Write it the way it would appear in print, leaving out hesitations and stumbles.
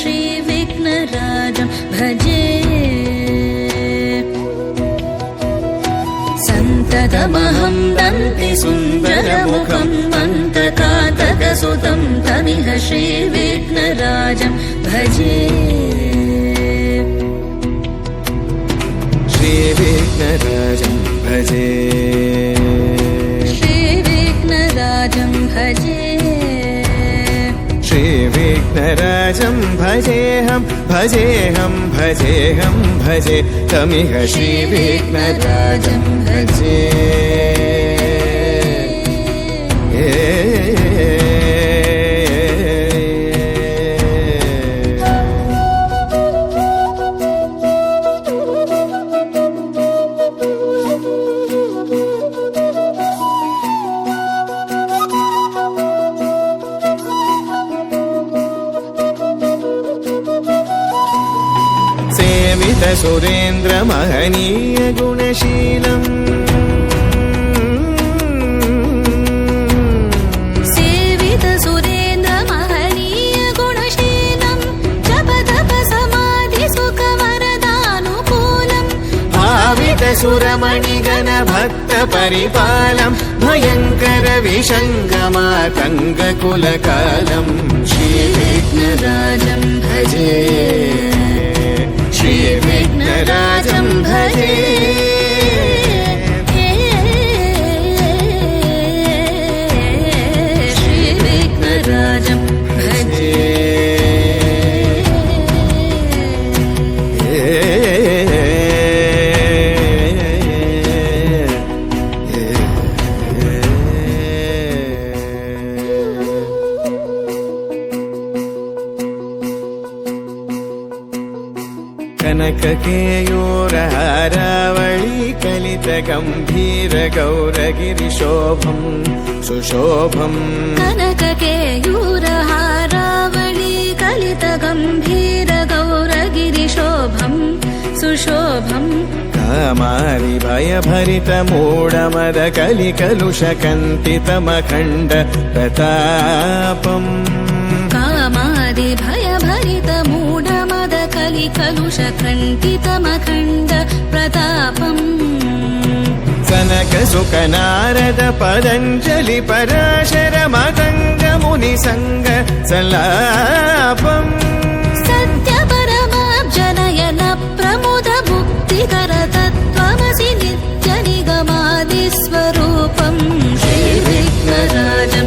श्रीविघ्नराजं भजे सन्ततमहं दन्तिसुन्दरमुखं मन्त्रकातकसुतं तमिह श्रीविघ्नराजं भजे श्रीविघ्नराजं भजे श्रीविघ्नराजं भजे श्रीविघ्नराजं भजेऽहं भजेऽहं भजेऽहं भजे तमिह श्रीविघ्नराजं भजे सुरेन्द्र महनीय गुणशीलम् सेवित सुरेन्द्र महनीय गुणशीलं जपतप समाधि सुखवरदानुकूलम् भावित सुरमणिगण भक्त परिपालम् भयङ्कर विषङ्गमातङ्गकुलकालम् श्रीविघ्नराजं भजे श्रीविघ्नराजं भजे श्रीविघ्नराजं भजे कनककेयूरहारावळी कलितगम्भीर गौरगिरिशोभं सुशोभम् कनककेयूरहारावळी कलितगम्भीर गौरगिरिशोभं सुशोभम् कामारि भयभरितमूढमद कलिकलुषकन्तितमखण्ड प्रतापम् कामादि भयभरितमूढमद कलिकलुषकण्टितमखण्ड प्रतापम् सनकसुकनारद पतञ्जलि पराशर मतङ्गमुनिसङ्ग सल्लापम् सत्यपरमाब्जनयन प्रमुद मुक्तिकर तत्त्वमसि नित्यनिगमादिस्वरूपम् श्रीविघ्नराजं